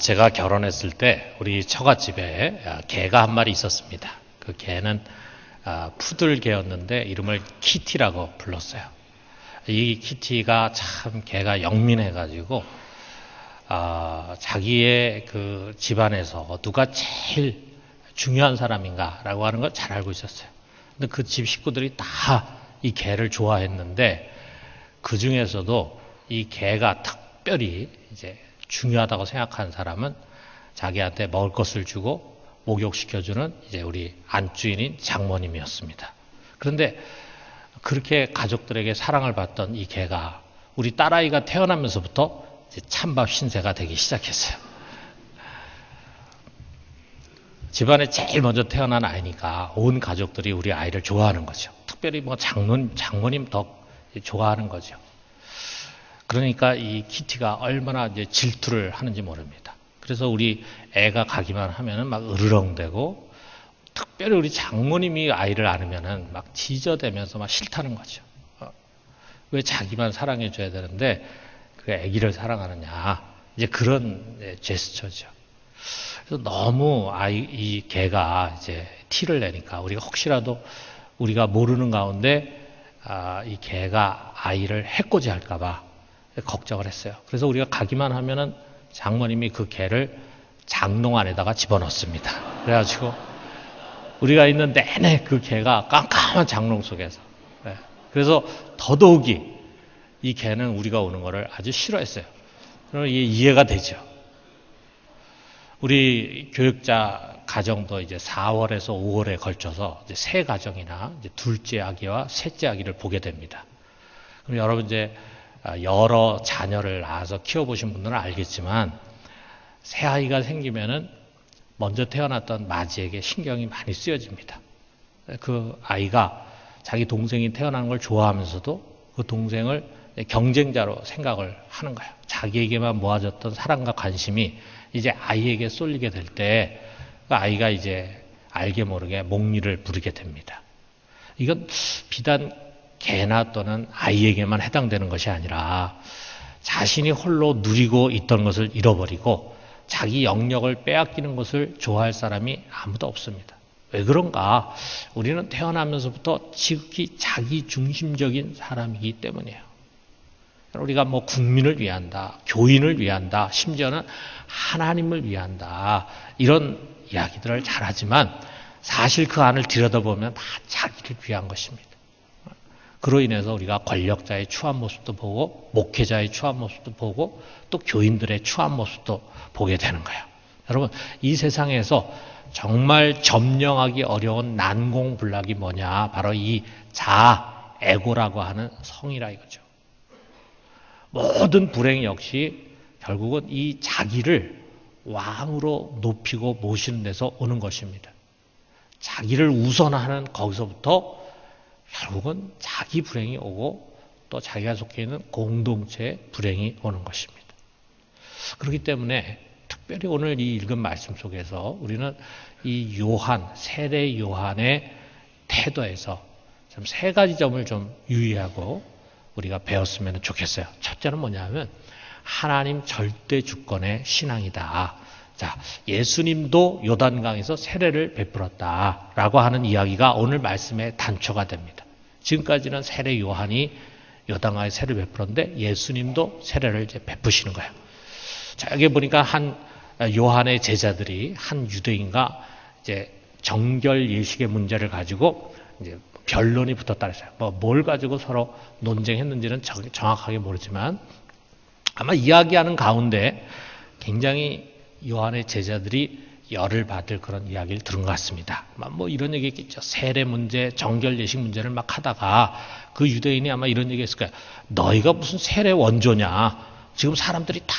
제가 결혼했을 때 우리 처갓집에 개가 한 마리 있었습니다. 그 개는 푸들 개였는데 이름을 키티라고 불렀어요. 이 키티가 참 개가 영민해가지고 자기의 그 집안에서 누가 제일 중요한 사람인가라고 하는 걸 잘 알고 있었어요. 근데 그 집 식구들이 다 이 개를 좋아했는데 그 중에서도 이 개가 특별히 이제 중요하다고 생각하는 사람은 자기한테 먹을 것을 주고 목욕시켜주는 이제 우리 안주인인 장모님이었습니다. 그런데 그렇게 가족들에게 사랑을 받던 이 개가 우리 딸아이가 태어나면서부터 이제 찬밥 신세가 되기 시작했어요. 집안에 제일 먼저 태어난 아이니까 온 가족들이 우리 아이를 좋아하는 거죠. 특별히 뭐 장모님 더 좋아하는 거죠. 그러니까 이 키티가 얼마나 이제 질투를 하는지 모릅니다. 그래서 우리 애가 가기만 하면은 막 으르렁대고, 특별히 우리 장모님이 아이를 안으면은 막 지저대면서 막 싫다는 거죠. 왜 자기만 사랑해줘야 되는데 그 아기를 사랑하느냐, 이제 그런 제스처죠. 그래서 너무 이 개가 이제 티를 내니까 우리가 혹시라도 우리가 모르는 가운데 이 개가 아이를 해코지 할까봐 걱정을 했어요. 그래서 우리가 가기만 하면은 장모님이 그 개를 장롱 안에다가 집어넣습니다. 그래가지고 우리가 있는 내내 그 개가 깜깜한 장롱 속에서. 그래서 더더욱이 이 개는 우리가 오는 거를 아주 싫어했어요. 그럼 이해가 되죠. 우리 교육자 가정도 이제 4월에서 5월에 걸쳐서 이제 새 가정이나 이제 둘째 아기와 셋째 아기를 보게 됩니다. 그럼 여러분 이제 여러 자녀를 낳아서 키워보신 분들은 알겠지만 새 아이가 생기면은 먼저 태어났던 맞이에게 신경이 많이 쓰여집니다. 그 아이가 자기 동생이 태어나는 걸 좋아하면서도 그 동생을 경쟁자로 생각을 하는 거예요. 자기에게만 모아졌던 사랑과 관심이 이제 아이에게 쏠리게 될 때 그 아이가 이제 알게 모르게 목리를 부리게 됩니다. 이건 비단 개나 또는 아이에게만 해당되는 것이 아니라 자신이 홀로 누리고 있던 것을 잃어버리고 자기 영역을 빼앗기는 것을 좋아할 사람이 아무도 없습니다. 왜 그런가? 우리는 태어나면서부터 지극히 자기 중심적인 사람이기 때문이에요. 우리가 뭐 국민을 위한다, 교인을 위한다, 심지어는 하나님을 위한다, 이런 이야기들을 잘하지만 사실 그 안을 들여다보면 다 자기를 위한 것입니다. 그로 인해서 우리가 권력자의 추한 모습도 보고 목회자의 추한 모습도 보고 또 교인들의 추한 모습도 보게 되는 거예요. 여러분, 이 세상에서 정말 점령하기 어려운 난공불락이 뭐냐? 바로 이 자아, 에고라고 하는 성이라 이거죠. 모든 불행 역시 결국은 이 자기를 왕으로 높이고 모시는 데서 오는 것입니다. 자기를 우선하는 거기서부터 결국은 자기 불행이 오고 또 자기가 속해 있는 공동체의 불행이 오는 것입니다. 그렇기 때문에 특별히 오늘 이 읽은 말씀 속에서 우리는 이 요한, 세례 요한의 태도에서 좀 세 가지 점을 좀 유의하고 우리가 배웠으면 좋겠어요. 첫째는 뭐냐면 하나님 절대 주권의 신앙이다. 자, 예수님도 요단강에서 세례를 베풀었다라고 하는 이야기가 오늘 말씀의 단초가 됩니다. 지금까지는 세례 요한이 요단강에 세례를 베풀었는데 예수님도 세례를 이제 베푸시는 거예요. 자, 여기 보니까 한 요한의 제자들이 한 유대인과 이제 정결 예식의 문제를 가지고 이제 변론이 붙었다 그랬어요. 뭘 가지고 서로 논쟁했는지는 정확하게 모르지만 아마 이야기하는 가운데 굉장히 요한의 제자들이 열을 받을 그런 이야기를 들은 것 같습니다. 뭐 이런 얘기 있겠죠. 세례 문제, 정결 예식 문제를 막 하다가 그 유대인이 아마 이런 얘기 했을 거예요. 너희가 무슨 세례 원조냐. 지금 사람들이 다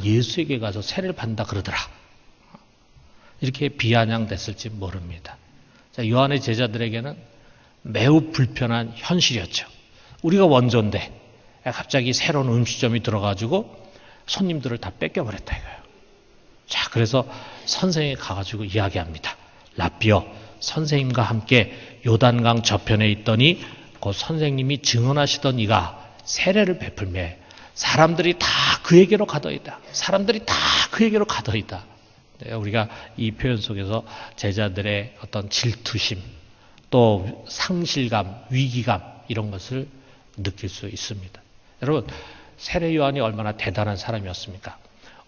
예수에게 가서 세례를 받는다 그러더라. 이렇게 비아냥됐을지 모릅니다. 자, 요한의 제자들에게는 매우 불편한 현실이었죠. 우리가 원조인데 갑자기 새로운 음식점이 들어가지고 손님들을 다 뺏겨버렸다 이거예요. 자, 그래서 선생이 가가지고 이야기합니다. 라삐어, 선생님과 함께 요단강 저편에 있더니 그 선생님이 증언하시던 이가 세례를 베풀매 사람들이 다 그에게로 가더이다. 사람들이 다 그에게로 가더이다. 우리가 이 표현 속에서 제자들의 어떤 질투심, 또 상실감, 위기감 이런 것을 느낄 수 있습니다. 여러분, 세례 요한이 얼마나 대단한 사람이었습니까?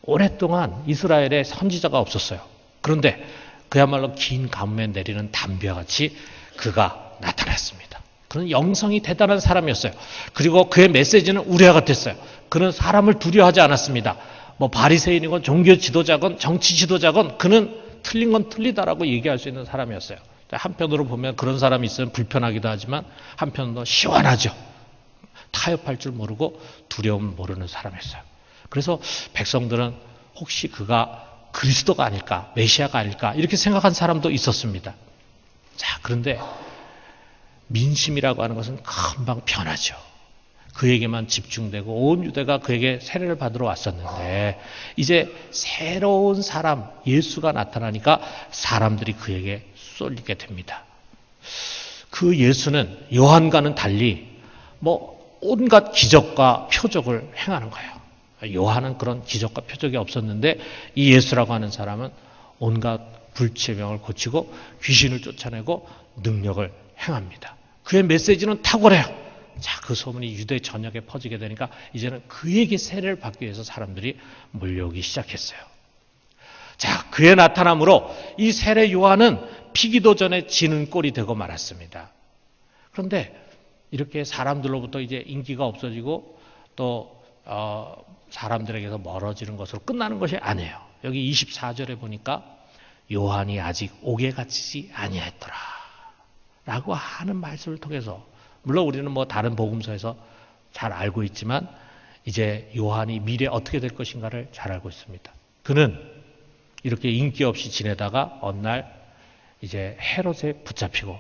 오랫동안 이스라엘에 선지자가 없었어요. 그런데 그야말로 긴 가뭄에 내리는 담비와 같이 그가 나타났습니다. 그는 영성이 대단한 사람이었어요. 그리고 그의 메시지는 우리와 같았어요. 그는 사람을 두려워하지 않았습니다. 뭐 바리새인이건 종교 지도자건 정치 지도자건 그는 틀린 건 틀리다라고 얘기할 수 있는 사람이었어요. 한편으로 보면 그런 사람이 있으면 불편하기도 하지만 한편으로 시원하죠. 타협할 줄 모르고 두려움 모르는 사람이었어요. 그래서 백성들은 혹시 그가 그리스도가 아닐까, 메시아가 아닐까 이렇게 생각한 사람도 있었습니다. 자, 그런데 민심이라고 하는 것은 금방 변하죠. 그에게만 집중되고 온 유대가 그에게 세례를 받으러 왔었는데 이제 새로운 사람 예수가 나타나니까 사람들이 그에게 쏠리게 됩니다. 그 예수는 요한과는 달리 뭐 온갖 기적과 표적을 행하는 거예요. 요한은 그런 기적과 표적이 없었는데 이 예수라고 하는 사람은 온갖 불치병을 고치고 귀신을 쫓아내고 능력을 행합니다. 그의 메시지는 탁월해요. 자, 그 소문이 유대 전역에 퍼지게 되니까 이제는 그에게 세례를 받기 위해서 사람들이 몰려오기 시작했어요. 자, 그의 나타남으로 이 세례 요한은 피기도 전에 지는 꼴이 되고 말았습니다. 그런데 이렇게 사람들로부터 이제 인기가 없어지고 또 사람들에게서 멀어지는 것으로 끝나는 것이 아니에요. 여기 24절에 보니까 요한이 아직 옥에 갇히지 아니했더라 라고 하는 말씀을 통해서 물론 우리는 뭐 다른 복음서에서 잘 알고 있지만 이제 요한이 미래에 어떻게 될 것인가를 잘 알고 있습니다. 그는 이렇게 인기 없이 지내다가 어느 날 이제 헤롯에 붙잡히고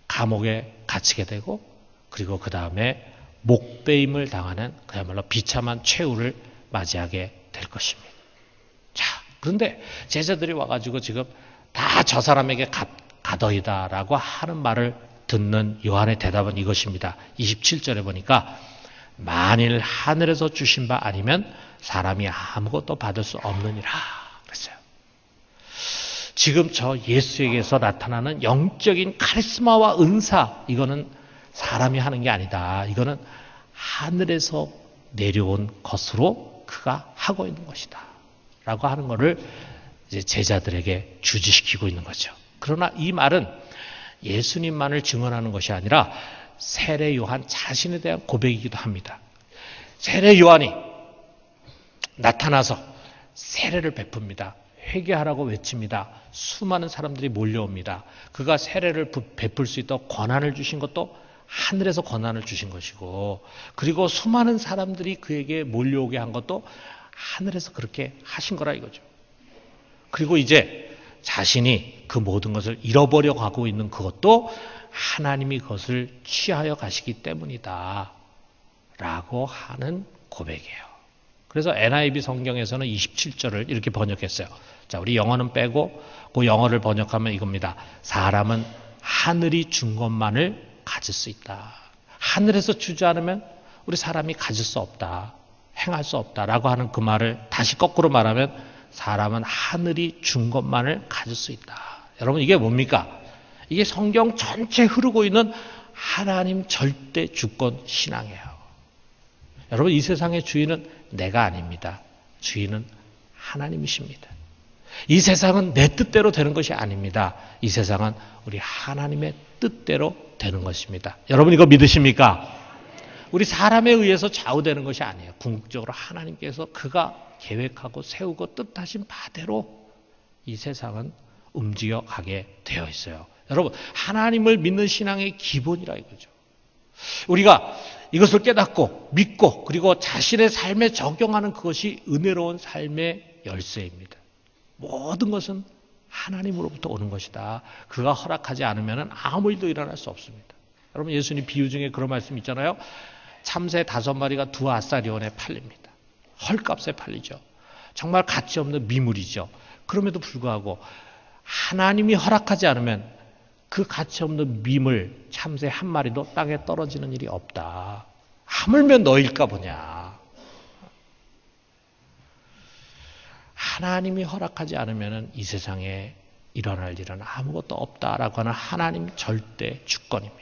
감옥에 갇히게 되고 그리고 그 다음에 목베임을 당하는 그야말로 비참한 최후를 맞이하게 될 것입니다. 자, 그런데 제자들이 와가지고 지금 다 저 사람에게 가더이다라고 하는 말을 듣는 요한의 대답은 이것입니다. 27절에 보니까 만일 하늘에서 주신 바 아니면 사람이 아무것도 받을 수 없느니라 그랬어요. 지금 저 예수에게서 나타나는 영적인 카리스마와 은사 이거는 사람이 하는 게 아니다. 이거는 하늘에서 내려온 것으로 그가 하고 있는 것이다. 라고 하는 것을 이제 제자들에게 주지시키고 있는 거죠. 그러나 이 말은 예수님만을 증언하는 것이 아니라 세례 요한 자신에 대한 고백이기도 합니다. 세례 요한이 나타나서 세례를 베풉니다. 회개하라고 외칩니다. 수많은 사람들이 몰려옵니다. 그가 세례를 베풀 수 있도록 권한을 주신 것도 하늘에서 권한을 주신 것이고 그리고 수많은 사람들이 그에게 몰려오게 한 것도 하늘에서 그렇게 하신 거라 이거죠. 그리고 이제 자신이 그 모든 것을 잃어버려 가고 있는 그것도 하나님이 그것을 취하여 가시기 때문이다 라고 하는 고백이에요. 그래서 NIV 성경에서는 27절을 이렇게 번역했어요. 자, 우리 영어는 빼고 그 영어를 번역하면 이겁니다. 사람은 하늘이 준 것만을 가질 수 있다. 하늘에서 주지 않으면 우리 사람이 가질 수 없다. 행할 수 없다라고 하는 그 말을 다시 거꾸로 말하면 사람은 하늘이 준 것만을 가질 수 있다. 여러분 이게 뭡니까? 이게 성경 전체 흐르고 있는 하나님 절대 주권 신앙이에요. 여러분 이 세상의 주인은 내가 아닙니다. 주인은 하나님이십니다. 이 세상은 내 뜻대로 되는 것이 아닙니다. 이 세상은 우리 하나님의 뜻대로 되는 것입니다. 여러분 이거 믿으십니까? 우리 사람에 의해서 좌우되는 것이 아니에요. 궁극적으로 하나님께서 그가 계획하고 세우고 뜻하신 바대로 이 세상은 움직여가게 되어 있어요. 여러분 하나님을 믿는 신앙의 기본이라 이거죠. 우리가 이것을 깨닫고 믿고 그리고 자신의 삶에 적용하는 그것이 은혜로운 삶의 열쇠입니다. 모든 것은 하나님으로부터 오는 것이다. 그가 허락하지 않으면 아무 일도 일어날 수 없습니다. 여러분 예수님 비유 중에 그런 말씀 있잖아요. 참새 5마리가 2아사리온에 팔립니다. 헐값에 팔리죠. 정말 가치 없는 미물이죠. 그럼에도 불구하고 하나님이 허락하지 않으면 그 가치 없는 미물 참새 한 마리도 땅에 떨어지는 일이 없다. 하물며 너일까 보냐. 하나님이 허락하지 않으면 이 세상에 일어날 일은 아무것도 없다라고 하는 하나님 절대 주권입니다.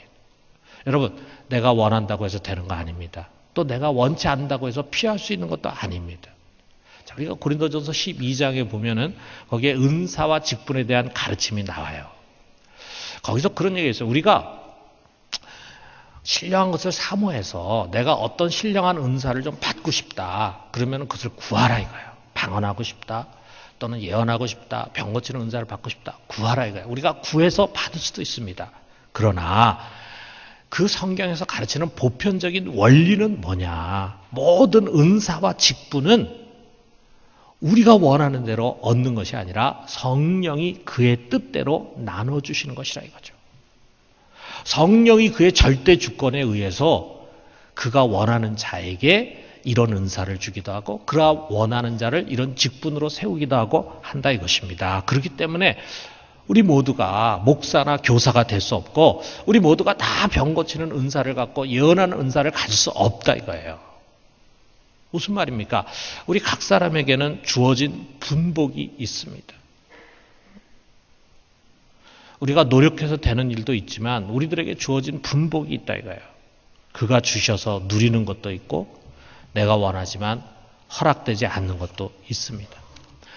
여러분, 내가 원한다고 해서 되는 거 아닙니다. 또 내가 원치 않는다고 해서 피할 수 있는 것도 아닙니다. 자, 우리가 고린도전서 12장에 보면은 거기에 은사와 직분에 대한 가르침이 나와요. 거기서 그런 얘기가 있어요. 우리가 신령한 것을 사모해서 내가 어떤 신령한 은사를 좀 받고 싶다. 그러면 그것을 구하라 이거예요. 방언하고 싶다. 또는 예언하고 싶다. 병 고치는 은사를 받고 싶다. 구하라 이거예요. 우리가 구해서 받을 수도 있습니다. 그러나 그 성경에서 가르치는 보편적인 원리는 뭐냐? 모든 은사와 직분은 우리가 원하는 대로 얻는 것이 아니라 성령이 그의 뜻대로 나눠주시는 것이라 이거죠. 성령이 그의 절대 주권에 의해서 그가 원하는 자에게 이런 은사를 주기도 하고 그가 원하는 자를 이런 직분으로 세우기도 하고 한다 이것입니다. 그렇기 때문에 우리 모두가 목사나 교사가 될 수 없고 우리 모두가 다 병 고치는 은사를 갖고 예언하는 은사를 가질 수 없다 이거예요. 무슨 말입니까? 우리 각 사람에게는 주어진 분복이 있습니다. 우리가 노력해서 되는 일도 있지만 우리들에게 주어진 분복이 있다 이거예요. 그가 주셔서 누리는 것도 있고 내가 원하지만 허락되지 않는 것도 있습니다.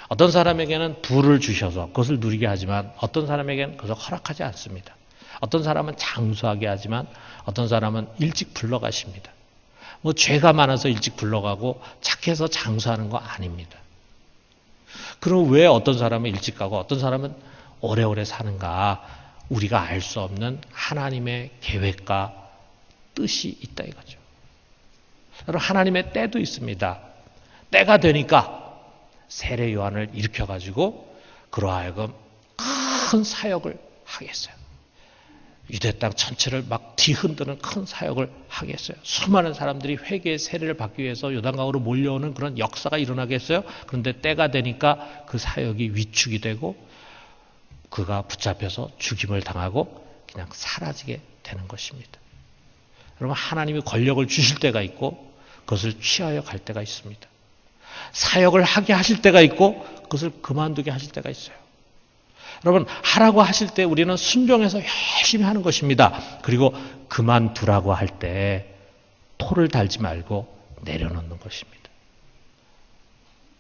어떤 사람에게는 부를 주셔서 그것을 누리게 하지만 어떤 사람에게는 그것을 허락하지 않습니다. 어떤 사람은 장수하게 하지만 어떤 사람은 일찍 불러가십니다. 뭐 죄가 많아서 일찍 불러가고 착해서 장수하는 거 아닙니다. 그럼 왜 어떤 사람은 일찍 가고 어떤 사람은 오래오래 사는가? 우리가 알 수 없는 하나님의 계획과 뜻이 있다 이거죠. 여러분, 하나님의 때도 있습니다. 때가 되니까 세례 요한을 일으켜가지고 그러하여금 큰 사역을 하게 했어요. 유대 땅 전체를 막 뒤흔드는 큰 사역을 하게 했어요. 수많은 사람들이 회개의 세례를 받기 위해서 요단강으로 몰려오는 그런 역사가 일어나게 했어요. 그런데 때가 되니까 그 사역이 위축이 되고 그가 붙잡혀서 죽임을 당하고 그냥 사라지게 되는 것입니다. 여러분, 하나님이 권력을 주실 때가 있고 그것을 취하여 갈 때가 있습니다. 사역을 하게 하실 때가 있고 그것을 그만두게 하실 때가 있어요. 여러분, 하라고 하실 때 우리는 순종해서 열심히 하는 것입니다. 그리고 그만두라고 할 때 토를 달지 말고 내려놓는 것입니다.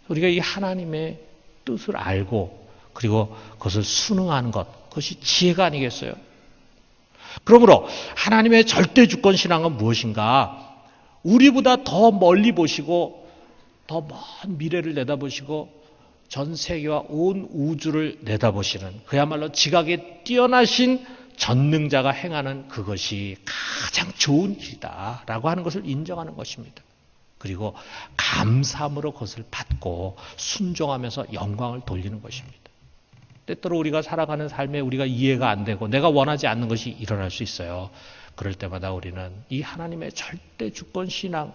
우리가 이 하나님의 뜻을 알고 그리고 그것을 순응하는 것, 그것이 지혜가 아니겠어요? 그러므로 하나님의 절대 주권 신앙은 무엇인가? 우리보다 더 멀리 보시고 더 먼 미래를 내다보시고 전 세계와 온 우주를 내다보시는 그야말로 지각에 뛰어나신 전능자가 행하는 그것이 가장 좋은 길이다라고 하는 것을 인정하는 것입니다. 그리고 감사함으로 그것을 받고 순종하면서 영광을 돌리는 것입니다. 때때로 우리가 살아가는 삶에 우리가 이해가 안 되고 내가 원하지 않는 것이 일어날 수 있어요. 그럴 때마다 우리는 이 하나님의 절대 주권 신앙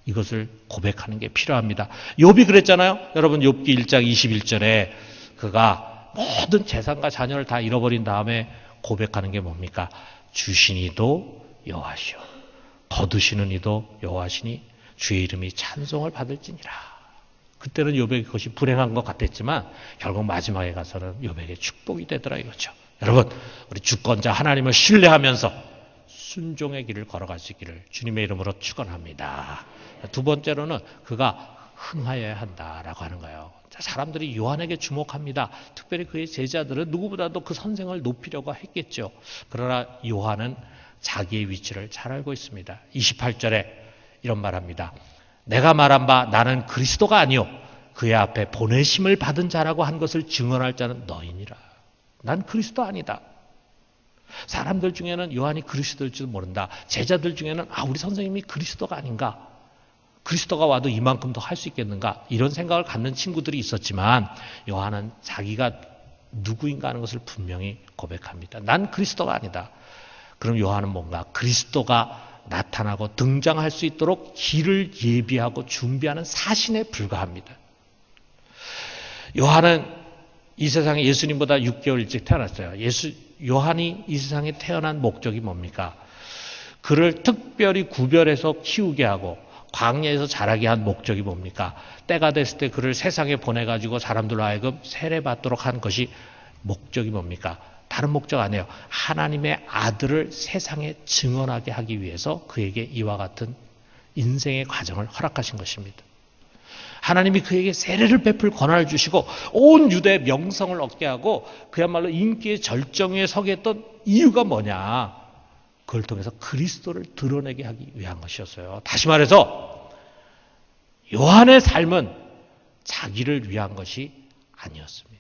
이것을 고백하는 게 필요합니다. 욥이 그랬잖아요. 여러분, 욥기 1장 21절에 그가 모든 재산과 자녀를 다 잃어버린 다음에 고백하는 게 뭡니까? 주신 이도 여호와시오 거두시는 이도 여호와시니 주의 이름이 찬송을 받을지니라. 그때는 욥에게 그것이 불행한 것 같았지만 결국 마지막에 가서는 욥에게 축복이 되더라 이거죠. 여러분, 우리 주권자 하나님을 신뢰하면서 순종의 길을 걸어갈 수 있기를 주님의 이름으로 축원합니다. 두 번째로는 그가 흥하여야 한다라고 하는 거예요. 사람들이 요한에게 주목합니다. 특별히 그의 제자들은 누구보다도 그 선생을 높이려고 했겠죠. 그러나 요한은 자기의 위치를 잘 알고 있습니다. 28절에 이런 말합니다. 내가 말한 바 나는 그리스도가 아니요 그의 앞에 보내심을 받은 자라고 한 것을 증언할 자는 너희니라. 난 그리스도 아니다. 사람들 중에는 요한이 그리스도일지도 모른다. 제자들 중에는 우리 선생님이 그리스도가 아닌가? 그리스도가 와도 이만큼 더 할 수 있겠는가? 이런 생각을 갖는 친구들이 있었지만 요한은 자기가 누구인가 하는 것을 분명히 고백합니다. 난 그리스도가 아니다. 그럼 요한은 뭔가 그리스도가 나타나고 등장할 수 있도록 길을 예비하고 준비하는 사신에 불과합니다. 요한은 이 세상에 예수님보다 6개월 일찍 태어났어요. 요한이 이 세상에 태어난 목적이 뭡니까? 그를 특별히 구별해서 키우게 하고 광야에서 자라게 한 목적이 뭡니까? 때가 됐을 때 그를 세상에 보내가지고 사람들로 하여금 세례받도록 한 것이 목적이 뭡니까? 다른 목적 아니에요. 하나님의 아들을 세상에 증언하게 하기 위해서 그에게 이와 같은 인생의 과정을 허락하신 것입니다. 하나님이 그에게 세례를 베풀 권한을 주시고 온 유대의 명성을 얻게 하고 그야말로 인기의 절정에 서게 했던 이유가 뭐냐? 그걸 통해서 그리스도를 드러내게 하기 위한 것이었어요. 다시 말해서 요한의 삶은 자기를 위한 것이 아니었습니다.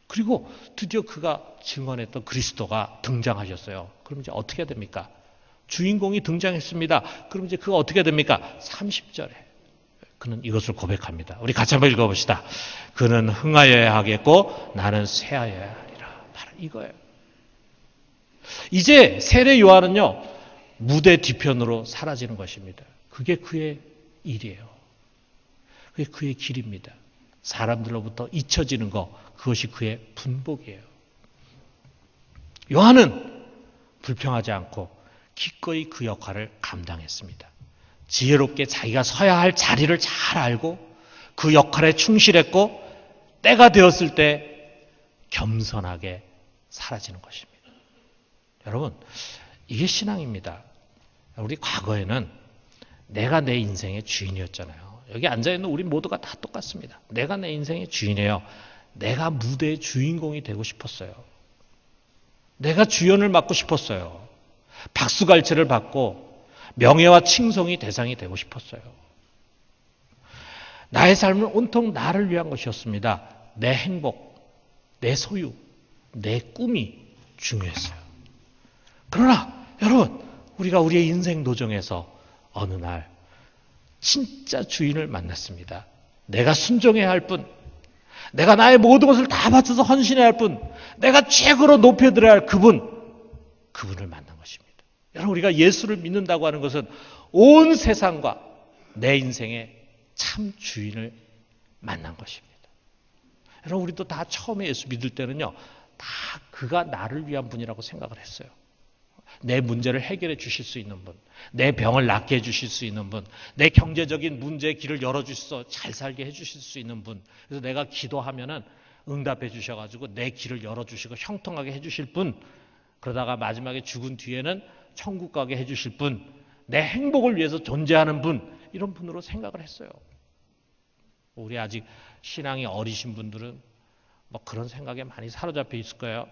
그리고 드디어 그가 증언했던 그리스도가 등장하셨어요. 그럼 이제 어떻게 됩니까? 주인공이 등장했습니다. 그럼 이제 그가 어떻게 됩니까? 30절에 그는 이것을 고백합니다. 우리 같이 한번 읽어봅시다. 그는 흥하여야 하겠고 나는 쇠하여야 하리라. 바로 이거예요. 이제 세례 요한은요, 무대 뒤편으로 사라지는 것입니다. 그게 그의 일이에요. 그게 그의 길입니다. 사람들로부터 잊혀지는 것, 그것이 그의 분복이에요. 요한은 불평하지 않고 기꺼이 그 역할을 감당했습니다. 지혜롭게 자기가 서야 할 자리를 잘 알고 그 역할에 충실했고 때가 되었을 때 겸손하게 사라지는 것입니다. 여러분, 이게 신앙입니다. 우리 과거에는 내가 내 인생의 주인이었잖아요. 여기 앉아있는 우리 모두가 다 똑같습니다. 내가 내 인생의 주인이에요. 내가 무대의 주인공이 되고 싶었어요. 내가 주연을 맡고 싶었어요. 박수갈채를 받고 명예와 칭송이 대상이 되고 싶었어요. 나의 삶은 온통 나를 위한 것이었습니다. 내 행복, 내 소유, 내 꿈이 중요했어요. 그러나 여러분, 우리가 우리의 인생 도정에서 어느 날 진짜 주인을 만났습니다. 내가 순종해야 할 분, 내가 나의 모든 것을 다 바쳐서 헌신해야 할 분, 내가 최고로 높여드려야 할 그분을 만난 것입니다. 여러분, 우리가 예수를 믿는다고 하는 것은 온 세상과 내 인생의 참 주인을 만난 것입니다. 여러분, 우리도 다 처음에 예수 믿을 때는요, 다 그가 나를 위한 분이라고 생각을 했어요. 내 문제를 해결해 주실 수 있는 분, 내 병을 낫게 해 주실 수 있는 분, 내 경제적인 문제의 길을 열어주셔서 잘 살게 해 주실 수 있는 분, 그래서 내가 기도하면은 응답해 주셔가지고 내 길을 열어주시고 형통하게 해 주실 분, 그러다가 마지막에 죽은 뒤에는 천국 가게 해 주실 분, 내 행복을 위해서 존재하는 분, 이런 분으로 생각을 했어요. 우리 아직 신앙이 어리신 분들은 뭐 그런 생각에 많이 사로잡혀 있을 거예요.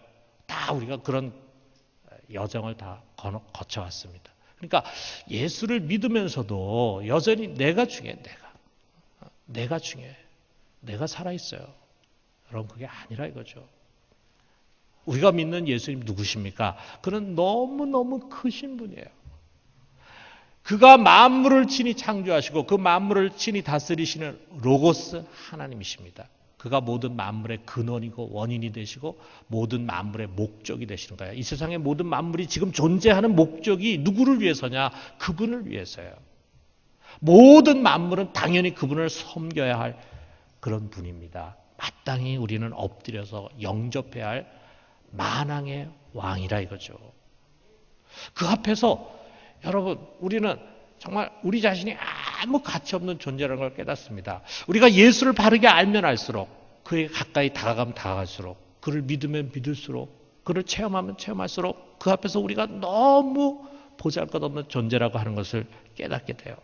다 우리가 그런 여정을 다 거쳐왔습니다. 그러니까 예수를 믿으면서도 여전히 내가 중요해. 내가 중요해. 내가 살아있어요. 여러분, 그게 아니라 이거죠. 우리가 믿는 예수님 누구십니까? 그는 너무너무 크신 분이에요. 그가 만물을 친히 창조하시고 그 만물을 친히 다스리시는 로고스 하나님이십니다. 그가 모든 만물의 근원이고 원인이 되시고 모든 만물의 목적이 되시는 거예요. 이 세상의 모든 만물이 지금 존재하는 목적이 누구를 위해서냐? 그분을 위해서예요. 모든 만물은 당연히 그분을 섬겨야 할 그런 분입니다. 마땅히 우리는 엎드려서 영접해야 할 만왕의 왕이라 이거죠. 그 앞에서 여러분, 우리는 정말 우리 자신이 아무 가치 없는 존재라는 걸 깨닫습니다. 우리가 예수를 바르게 알면 알수록, 그에게 가까이 다가가면 다가갈수록, 그를 믿으면 믿을수록, 그를 체험하면 체험할수록 그 앞에서 우리가 너무 보잘것없는 존재라고 하는 것을 깨닫게 돼요.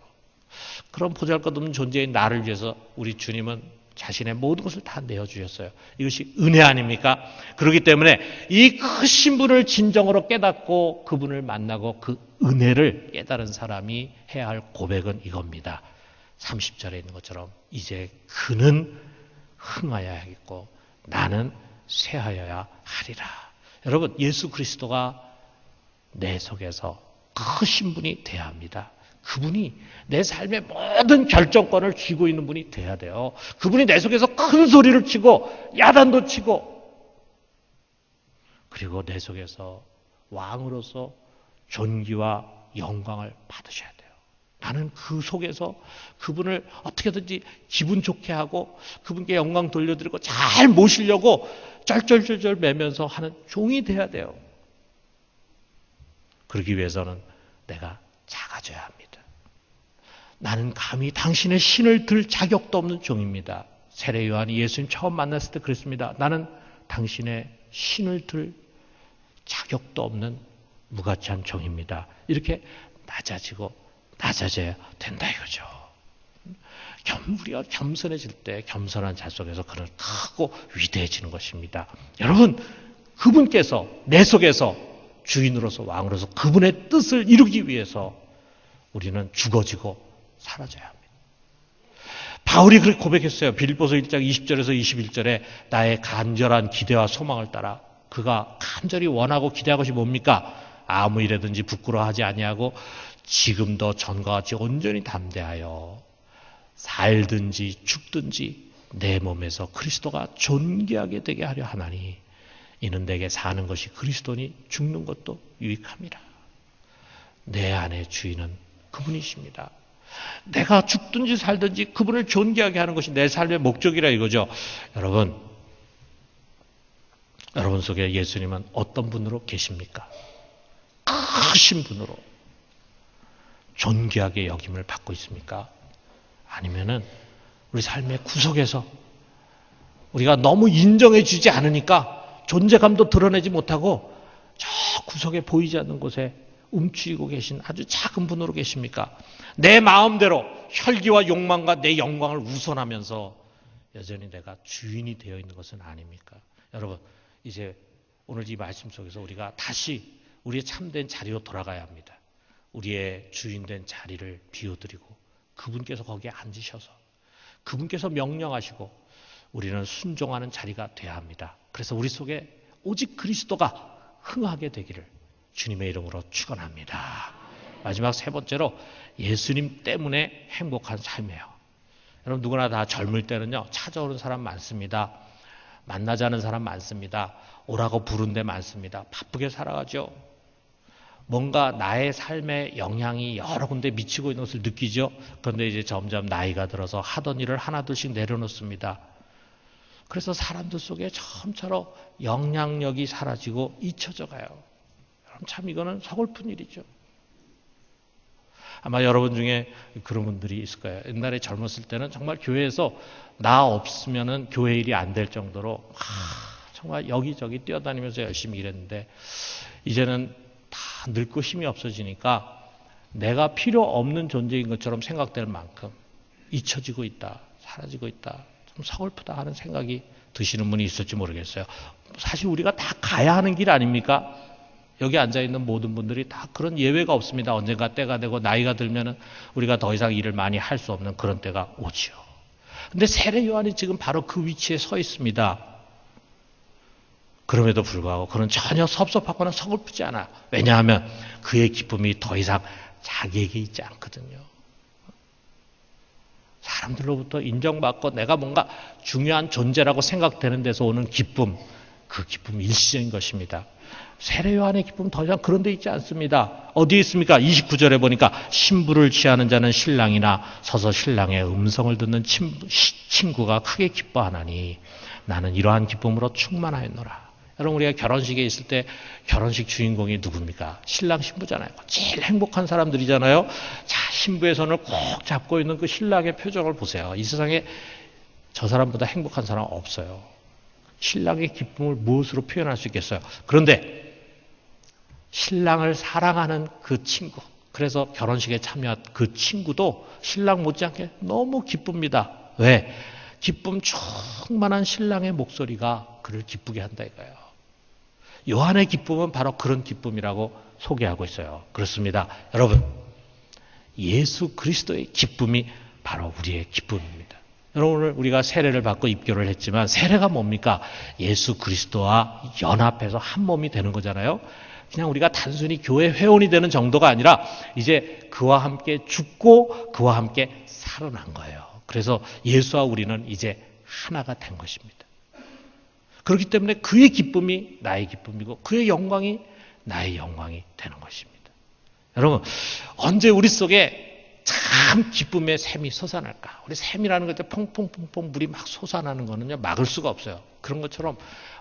그런 보잘것없는 존재인 나를 위해서 우리 주님은 자신의 모든 것을 다 내어주셨어요. 이것이 은혜 아닙니까? 그렇기 때문에 이 크신 분을 진정으로 깨닫고 그분을 만나고 그 은혜를 깨달은 사람이 해야 할 고백은 이겁니다. 30절에 있는 것처럼 이제 그는 흥하여야 하겠고 나는 쇠하여야 하리라. 여러분, 예수 그리스도가 내 속에서 크신 분이 되어야 합니다. 그분이 내 삶의 모든 결정권을 쥐고 있는 분이 돼야 돼요. 그분이 내 속에서 큰 소리를 치고 야단도 치고, 그리고 내 속에서 왕으로서 존귀와 영광을 받으셔야 돼요. 나는 그 속에서 그분을 어떻게든지 기분 좋게 하고 그분께 영광 돌려드리고 잘 모시려고 쩔쩔쩔쩔 매면서 하는 종이 돼야 돼요. 그러기 위해서는 내가 작아져야 합니다. 나는 감히 당신의 신을 들 자격도 없는 종입니다. 세례 요한이 예수님 처음 만났을 때 그랬습니다. 나는 당신의 신을 들 자격도 없는 무가치한 종입니다. 이렇게 낮아져야 된다 이거죠. 우리가 겸손해질 때 겸손한 자 속에서 그는 크고 위대해지는 것입니다. 여러분, 그분께서 내 속에서 주인으로서 왕으로서 그분의 뜻을 이루기 위해서 우리는 죽어지고 사라져야 합니다. 바울이 그렇게 고백했어요. 빌립보서 1장 20절에서 21절에 나의 간절한 기대와 소망을 따라 그가 간절히 원하고 기대한 것이 뭡니까? 아무 일에든지 부끄러워하지 아니하고 지금도 전과 같이 온전히 담대하여 살든지 죽든지 내 몸에서 그리스도가 존귀하게 되게 하려 하나니 이는 내게 사는 것이 그리스도니 죽는 것도 유익함이라. 내 안의 주인은 그분이십니다. 내가 죽든지 살든지 그분을 존귀하게 하는 것이 내 삶의 목적이라 이거죠. 여러분 속에 예수님은 어떤 분으로 계십니까? 크신 분으로 존귀하게 여김을 받고 있습니까? 아니면은 우리 삶의 구석에서 우리가 너무 인정해 주지 않으니까 존재감도 드러내지 못하고 저 구석에 보이지 않는 곳에 움츠리고 계신 아주 작은 분으로 계십니까? 내 마음대로 혈기와 욕망과 내 영광을 우선하면서 여전히 내가 주인이 되어 있는 것은 아닙니까? 여러분, 이제 오늘 이 말씀 속에서 우리가 다시 우리의 참된 자리로 돌아가야 합니다. 우리의 주인된 자리를 비워드리고 그분께서 거기에 앉으셔서 그분께서 명령하시고 우리는 순종하는 자리가 돼야 합니다. 그래서 우리 속에 오직 그리스도가 흥하게 되기를 주님의 이름으로 축원합니다. 마지막 세 번째로 예수님 때문에 행복한 삶이에요. 여러분 누구나 다 젊을 때는요 찾아오는 사람 많습니다. 만나자는 사람 많습니다. 오라고 부른 데 많습니다. 바쁘게 살아가죠. 뭔가 나의 삶에 영향이 여러 군데 미치고 있는 것을 느끼죠. 그런데 이제 점점 나이가 들어서 하던 일을 하나둘씩 내려놓습니다. 그래서 사람들 속에 점차로 영향력이 사라지고 잊혀져 가요. 참 이거는 서글픈 일이죠. 아마 여러분 중에 그런 분들이 있을 거예요. 옛날에 젊었을 때는 정말 교회에서 나 없으면은 교회 일이 안 될 정도로 정말 여기저기 뛰어다니면서 열심히 일했는데 이제는 다 늙고 힘이 없어지니까 내가 필요 없는 존재인 것처럼 생각될 만큼 잊혀지고 있다, 사라지고 있다, 좀 서글프다 하는 생각이 드시는 분이 있을지 모르겠어요. 사실 우리가 다 가야 하는 길 아닙니까? 여기 앉아있는 모든 분들이 다 그런 예외가 없습니다. 언젠가 때가 되고 나이가 들면은 우리가 더 이상 일을 많이 할 수 없는 그런 때가 오지요. 근데 세례 요한이 지금 바로 그 위치에 서 있습니다. 그럼에도 불구하고 그는 전혀 섭섭하거나 서글프지 않아. 왜냐하면 그의 기쁨이 더 이상 자기에게 있지 않거든요. 사람들로부터 인정받고 내가 뭔가 중요한 존재라고 생각되는 데서 오는 기쁨, 그 기쁨이 일시적인 것입니다. 세례 요한의 기쁨은 더 이상 그런 데 있지 않습니다. 어디에 있습니까? 29절에 보니까 신부를 취하는 자는 신랑이나 서서 신랑의 음성을 듣는 친구가 크게 기뻐하나니 나는 이러한 기쁨으로 충만하였노라. 여러분 우리가 결혼식에 있을 때 결혼식 주인공이 누굽니까? 신랑 신부잖아요. 제일 행복한 사람들이잖아요. 자, 신부의 손을 꼭 잡고 있는 그 신랑의 표정을 보세요. 이 세상에 저 사람보다 행복한 사람 없어요. 신랑의 기쁨을 무엇으로 표현할 수 있겠어요? 그런데 신랑을 사랑하는 그 친구, 그래서 결혼식에 참여한 그 친구도 신랑 못지않게 너무 기쁩니다. 왜? 기쁨 충만한 신랑의 목소리가 그를 기쁘게 한다 이거예요. 요한의 기쁨은 바로 그런 기쁨이라고 소개하고 있어요. 그렇습니다. 여러분, 예수 그리스도의 기쁨이 바로 우리의 기쁨입니다. 여러분 오늘 우리가 세례를 받고 입교를 했지만 세례가 뭡니까? 예수 그리스도와 연합해서 한 몸이 되는 거잖아요. 그냥 우리가 단순히 교회 회원이 되는 정도가 아니라 이제 그와 함께 죽고 그와 함께 살아난 거예요. 그래서 예수와 우리는 이제 하나가 된 것입니다. 그렇기 때문에 그의 기쁨이 나의 기쁨이고 그의 영광이 나의 영광이 되는 것입니다. 여러분 언제 우리 속에 참 기쁨의 샘이 솟아날까? 우리 샘이라는 것 때 퐁퐁퐁퐁 물이 막 솟아나는 거는요 막을 수가 없어요. 그런 것처럼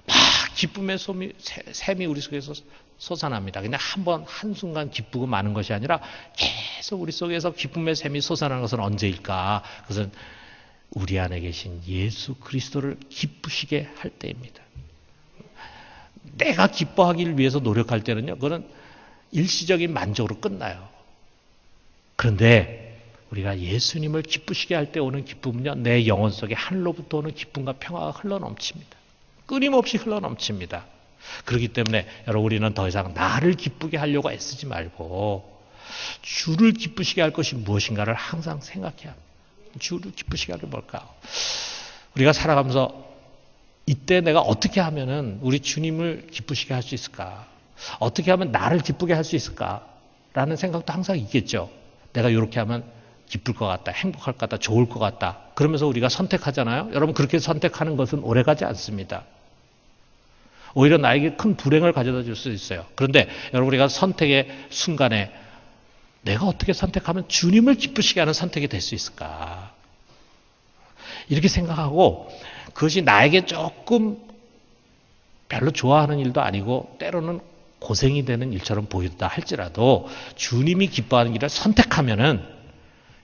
막 기쁨의 샘이 우리 속에서 솟아납니다. 그냥 한순간 기쁘고 마는 것이 아니라 계속 우리 속에서 기쁨의 샘이 솟아나는 것은 언제일까? 그것은 우리 안에 계신 예수 그리스도를 기쁘시게 할 때입니다. 내가 기뻐하기를 위해서 노력할 때는요, 그거는 일시적인 만족으로 끝나요. 그런데 우리가 예수님을 기쁘시게 할 때 오는 기쁨은요, 내 영혼 속에 하늘로부터 오는 기쁨과 평화가 흘러넘칩니다. 끊임없이 흘러넘칩니다. 그렇기 때문에 여러분, 우리는 더 이상 나를 기쁘게 하려고 애쓰지 말고 주를 기쁘시게 할 것이 무엇인가를 항상 생각해야 합니다. 주를 기쁘시게 하는 게 뭘까? 우리가 살아가면서 이때 내가 어떻게 하면은 우리 주님을 기쁘시게 할 수 있을까? 어떻게 하면 나를 기쁘게 할 수 있을까? 라는 생각도 항상 있겠죠. 내가 이렇게 하면 기쁠 것 같다, 행복할 것 같다, 좋을 것 같다. 그러면서 우리가 선택하잖아요. 여러분, 그렇게 선택하는 것은 오래가지 않습니다. 오히려 나에게 큰 불행을 가져다 줄 수 있어요. 그런데 여러분, 우리가 선택의 순간에 내가 어떻게 선택하면 주님을 기쁘시게 하는 선택이 될 수 있을까? 이렇게 생각하고 그것이 나에게 조금 별로 좋아하는 일도 아니고 때로는 고생이 되는 일처럼 보인다 할지라도 주님이 기뻐하는 길을 선택하면은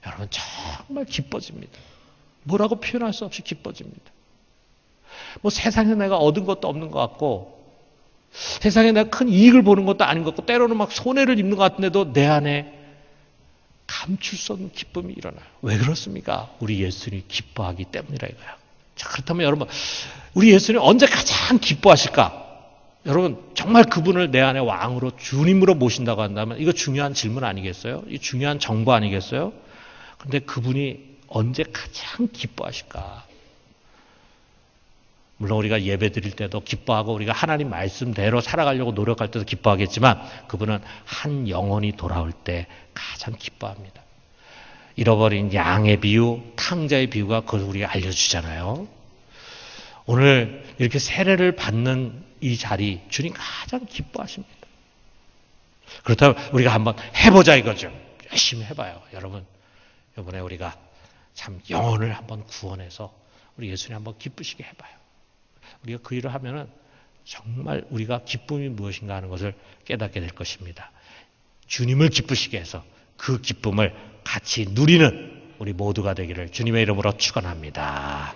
여러분 정말 기뻐집니다. 뭐라고 표현할 수 없이 기뻐집니다. 뭐 세상에 내가 얻은 것도 없는 것 같고 세상에 내가 큰 이익을 보는 것도 아닌 것 같고 때로는 막 손해를 입는 것 같은데도 내 안에 감출 수 없는 기쁨이 일어나요. 왜 그렇습니까? 우리 예수님이 기뻐하기 때문이라 이거예요. 자, 그렇다면 여러분, 우리 예수님 언제 가장 기뻐하실까? 여러분, 정말 그분을 내 안에 왕으로 주님으로 모신다고 한다면 이거 중요한 질문 아니겠어요? 이 중요한 정보 아니겠어요? 그런데 그분이 언제 가장 기뻐하실까? 물론 우리가 예배 드릴 때도 기뻐하고 우리가 하나님 말씀대로 살아가려고 노력할 때도 기뻐하겠지만 그분은 한 영혼이 돌아올 때 가장 기뻐합니다. 잃어버린 양의 비유, 탕자의 비유가 그걸 우리가 알려주잖아요. 오늘 이렇게 세례를 받는 이 자리 주님 가장 기뻐하십니다. 그렇다면 우리가 한번 해보자 이거죠. 열심히 해봐요. 여러분, 이번에 우리가 참 영혼을 한번 구원해서 우리 예수님 한번 기쁘시게 해봐요. 우리가 그 일을 하면은 정말 우리가 기쁨이 무엇인가 하는 것을 깨닫게 될 것입니다. 주님을 기쁘시게 해서 그 기쁨을 같이 누리는 우리 모두가 되기를 주님의 이름으로 축원합니다.